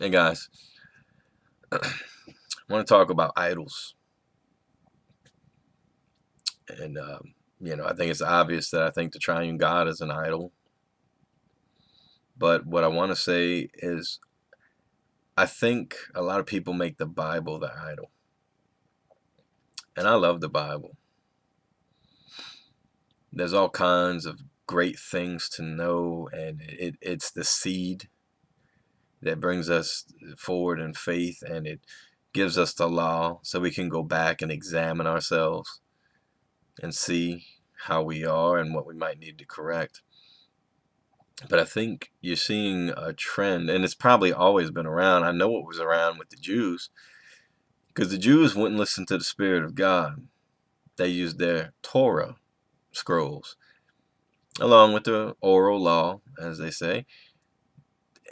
Hey guys, I want to talk about idols. And, I think it's obvious that I think the triune God is an idol. But what I want to say is, I think a lot of people make the Bible their idol. And I love the Bible. There's all kinds of great things to know, and it's the seed that brings us forward in faith, and it gives us the law so we can go back and examine ourselves and see how we are and what we might need to correct. But I think you're seeing a trend, and it's probably always been around. I know it was around with the Jews, because the Jews wouldn't listen to the Spirit of God. They used their Torah scrolls, along with the oral law, as they say,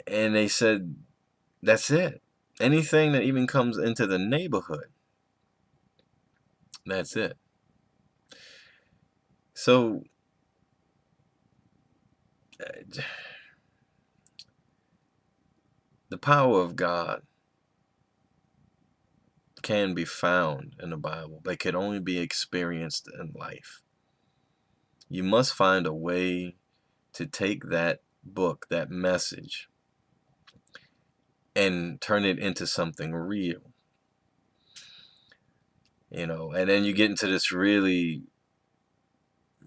and they said, that's it. Anything that even comes into the neighborhood, that's it. So, the power of God can be found in the Bible, but can only be experienced in life. You must find a way to take that book, that message, and turn it into something real. And then you get into this really,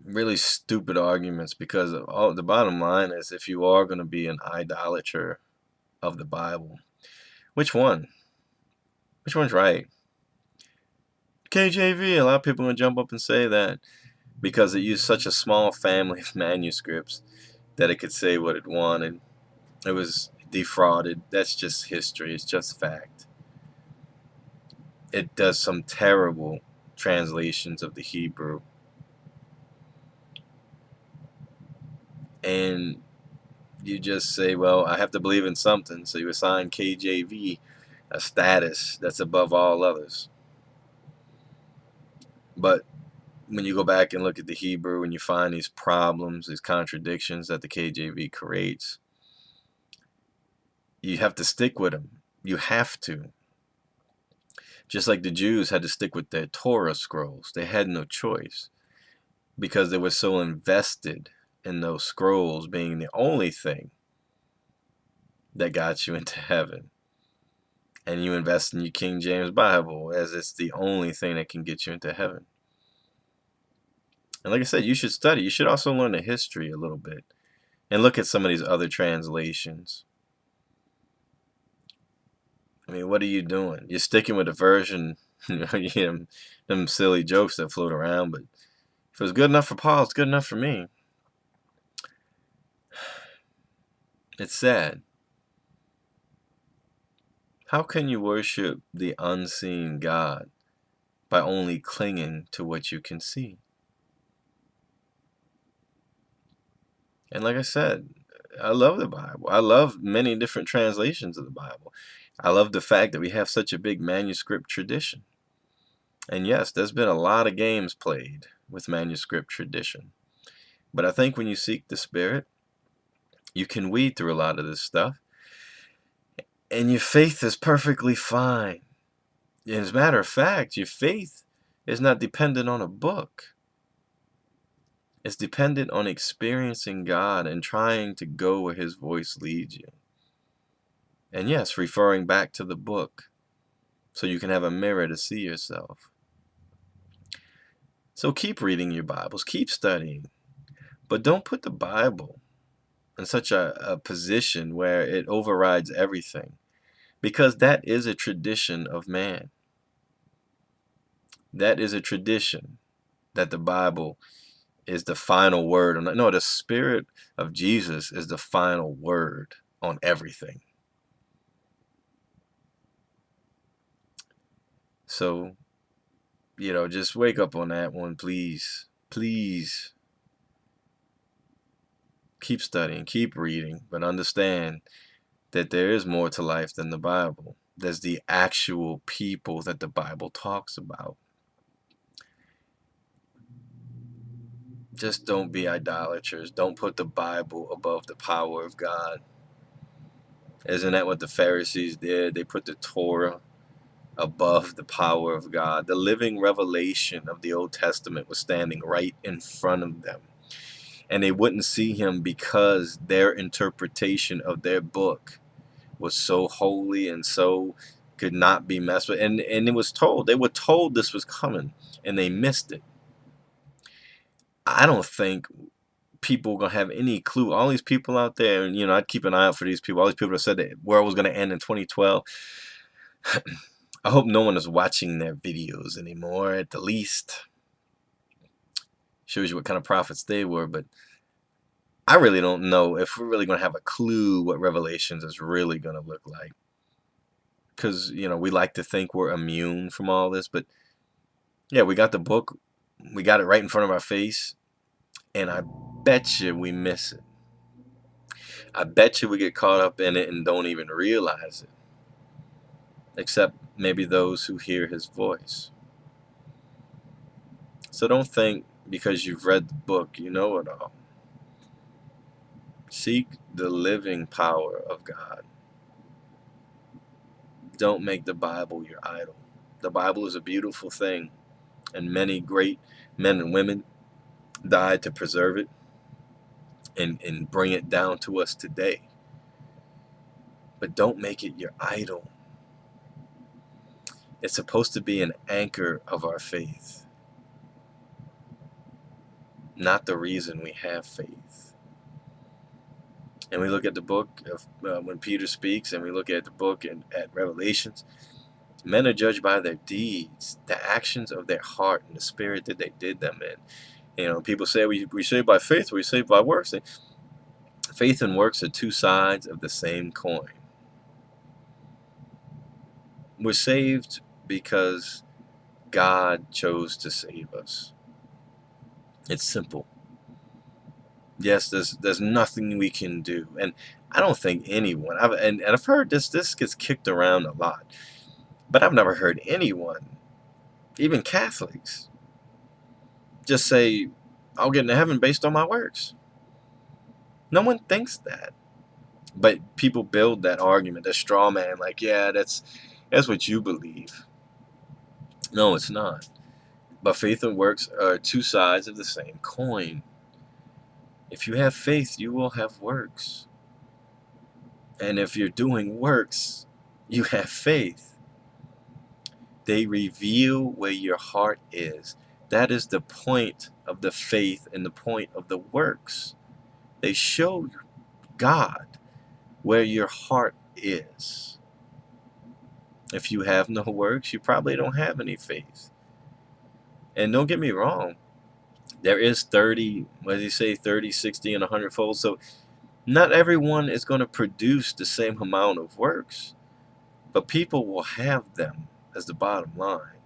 really stupid arguments, because all the bottom line is, if you are going to be an idolater of the Bible, which one? Which one's right? KJV. A lot of people are going to jump up and say that because it used such a small family of manuscripts that it could say what it wanted. It was defrauded. That's just history. It's just fact. It does some terrible translations of the Hebrew. And you just say, well, I have to believe in something. So you assign KJV a status that's above all others. But when you go back and look at the Hebrew and you find these problems, these contradictions that the KJV creates, you have to stick with them. You have to. Just like the Jews had to stick with their Torah scrolls. They had no choice, because they were so invested in those scrolls being the only thing that got you into heaven. And you invest in your King James Bible as it's the only thing that can get you into heaven. And like I said, you should study. You should also learn the history a little bit and look at some of these other translations. I mean, what are you doing? You're sticking with a version, them silly jokes that float around, but if it's good enough for Paul, it's good enough for me. It's sad. How can you worship the unseen God by only clinging to what you can see? And like I said, I love the Bible. I love many different translations of the Bible. I love the fact that we have such a big manuscript tradition. And yes, there's been a lot of games played with manuscript tradition. But I think when you seek the Spirit, you can weed through a lot of this stuff. And your faith is perfectly fine. As a matter of fact, your faith is not dependent on a book. It's dependent on experiencing God and trying to go where His voice leads you. And yes, referring back to the book so you can have a mirror to see yourself. So keep reading your Bibles, keep studying, but don't put the Bible in such a position where it overrides everything, because that is a tradition of man. That is a tradition that the Bible is the final word. No, the Spirit of Jesus is the final word on everything. So, just wake up on that one, please. Please keep studying, keep reading, but understand that there is more to life than the Bible. There's the actual people that the Bible talks about. Just don't be idolaters. Don't put the Bible above the power of God. Isn't that what the Pharisees did? They put the Torah above the power of God. The living revelation of the Old Testament was standing right in front of them. And they wouldn't see him because their interpretation of their book was so holy and so could not be messed with. And it was told, they were told this was coming, and they missed it. I don't think people are gonna have any clue. All these people out there, and I'd keep an eye out for these people. All these people that said the world was gonna end in 2012. I hope no one is watching their videos anymore. At the least, shows you what kind of prophets they were. But I really don't know if we're really gonna have a clue what Revelations is really gonna look like. Because we like to think we're immune from all this, but yeah, we got the book, we got it right in front of our face, and I bet you we miss it. I bet you we get caught up in it and don't even realize it, except maybe those who hear his voice. So don't think because you've read the book you know it all. Seek the living power of God. Don't make the Bible your idol. The Bible is a beautiful thing, and many great men and women died to preserve it and bring it down to us today. But don't make it your idol. It's supposed to be an anchor of our faith, not the reason we have faith. And we look at the book of when Peter speaks, and we look at the book at Revelations. Men are judged by their deeds, the actions of their heart, and the spirit that they did them in. People say we saved by faith, we saved by works. And faith and works are two sides of the same coin. We're saved because God chose to save us. It's simple. Yes, there's nothing we can do, and I don't think anyone. I've heard this gets kicked around a lot, but I've never heard anyone, even Catholics, just say, "I'll get into heaven based on my works." No one thinks that, but people build that argument, that straw man, like, yeah, that's what you believe. No, it's not. But faith and works are two sides of the same coin. If you have faith, you will have works. And if you're doing works, you have faith. They reveal where your heart is. That is the point of the faith and the point of the works. They show God where your heart is. If you have no works, you probably don't have any faith. And don't get me wrong, there is 30, what did he say, 30, 60, and 100 fold. So not everyone is going to produce the same amount of works, but people will have them as the bottom line.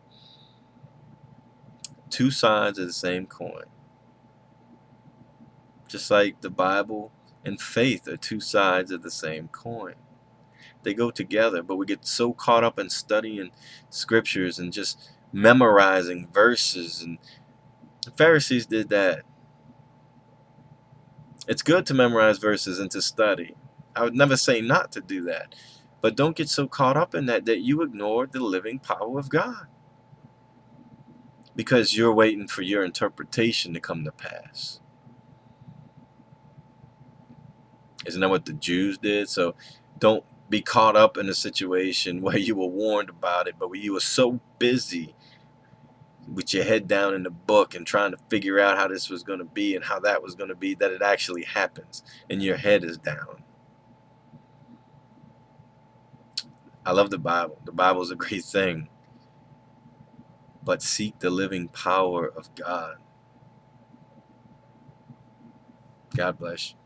Two sides of the same coin. Just like the Bible and faith are two sides of the same coin. They go together, but we get so caught up in studying scriptures and just memorizing verses, and the Pharisees did that. It's good to memorize verses and to study. I would never say not to do that. But don't get so caught up in that you ignore the living power of God, because you're waiting for your interpretation to come to pass. Isn't that what the Jews did? So don't be caught up in a situation where you were warned about it, but where you were so busy with your head down in the book and trying to figure out how this was going to be and how that was going to be, that it actually happens and your head is down. I love the Bible. The Bible is a great thing. But seek the living power of God. God bless you.